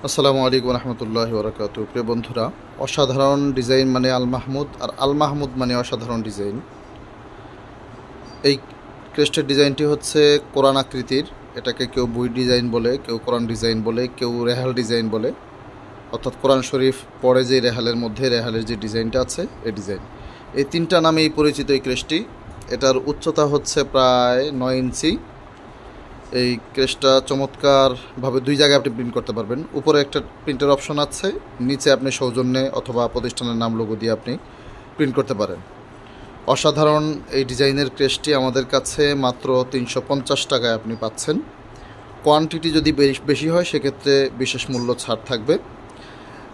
আসসালামু আলাইকুম রহমতুল্লাহি ওয়া বারাকাতুহু। প্রিয় বন্ধুরা, অসাধারণ ডিজাইন মানে আল মাহমুদ, আর আল মাহমুদ মানে অসাধারণ ডিজাইন। এই ক্রেস্টের ডিজাইনটি হচ্ছে কোরআন আকৃতির। এটাকে কেউ বুই ডিজাইন বলে, কেউ কোরআন ডিজাইন বলে, কেউ রেহাল ডিজাইন বলে। অর্থাৎ কোরআন শরীফ পড়ে যে রেহালের মধ্যে রেহালের যে ডিজাইনটা আছে এই ডিজাইন, এই তিনটা নামেই পরিচিত এই ক্রেস্টটি। এটার উচ্চতা হচ্ছে প্রায় 9 ইঞ্চি। এই ক্রেস্টটা চমৎকারভাবে দুই জায়গায় আপনি প্রিন্ট করতে পারবেন। উপরে একটা প্রিন্টের অপশন আছে, নিচে আপনি সৌজন্যে অথবা প্রতিষ্ঠানের নাম লোগো দিয়ে আপনি প্রিন্ট করতে পারেন। অসাধারণ এই ডিজাইনের ক্রেস্টটি আমাদের কাছে মাত্র 350 টাকায় আপনি পাচ্ছেন। কোয়ান্টিটি যদি বেশি হয় সেক্ষেত্রে বিশেষ মূল্য ছাড় থাকবে।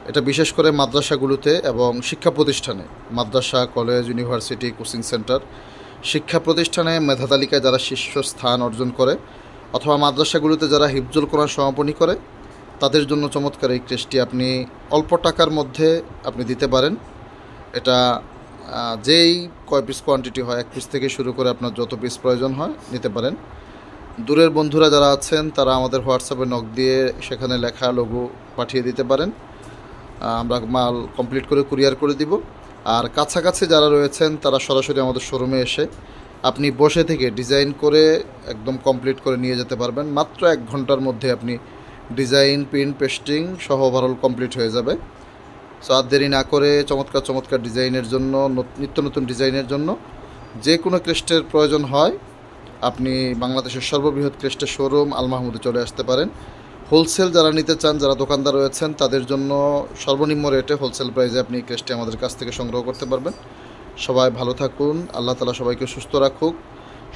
এটা বিশেষ করে মাদ্রাসাগুলোতে এবং শিক্ষা প্রতিষ্ঠানে, মাদ্রাসা, কলেজ, ইউনিভার্সিটি, কোচিং সেন্টার, শিক্ষা প্রতিষ্ঠানে মেধা তালিকায় যারা শীর্ষস্থান অর্জন করে অথবা মাদ্রাসাগুলোতে যারা হিফজুল কোরআন সমাপনী করে তাদের জন্য চমৎকার এই ক্রেস্টটি আপনি অল্প টাকার মধ্যে আপনি দিতে পারেন। এটা যেই কয় পিস কোয়ান্টিটি হয়, 1 পিস থেকে শুরু করে আপনার যত পিস প্রয়োজন হয় নিতে পারেন। দূরের বন্ধুরা যারা আছেন তারা আমাদের হোয়াটসঅ্যাপে নক দিয়ে সেখানে লেখা লোগো পাঠিয়ে দিতে পারেন, আমরা মাল কমপ্লিট করে কুরিয়ার করে দিব। আর কাছাকাছি যারা রয়েছেন তারা সরাসরি আমাদের শোরুমে এসে আপনি বসে থেকে ডিজাইন করে একদম কমপ্লিট করে নিয়ে যেতে পারবেন। মাত্র 1 ঘন্টার মধ্যে আপনি ডিজাইন, প্রিন্ট, পেস্টিং সহ ওভারঅল কমপ্লিট হয়ে যাবে। সো আর দেরি না করে চমৎকার চমৎকার ডিজাইনের জন্য, নিত্য নতুন ডিজাইনের জন্য যে কোনো ক্রেস্টের প্রয়োজন হয় আপনি বাংলাদেশের সর্ববৃহৎ ক্রেস্টের শোরুম আল মাহমুদে চলে আসতে পারেন। হোলসেল যারা নিতে চান, যারা দোকানদার রয়েছেন তাদের জন্য সর্বনিম্ন রেটে হোলসেল প্রাইসে আপনি ক্রেস্টটি আমাদের কাছ থেকে সংগ্রহ করতে পারবেন। সবাই ভালো থাকুন, আল্লাহ তাআলা সবাইকে সুস্থ রাখুক,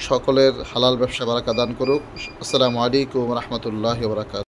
সকলের হালাল ব্যবসা বারাকা দান করুক। আসসালামু আলাইকুম রহমতুল্লাহি ওয়া বারাকাতুহু।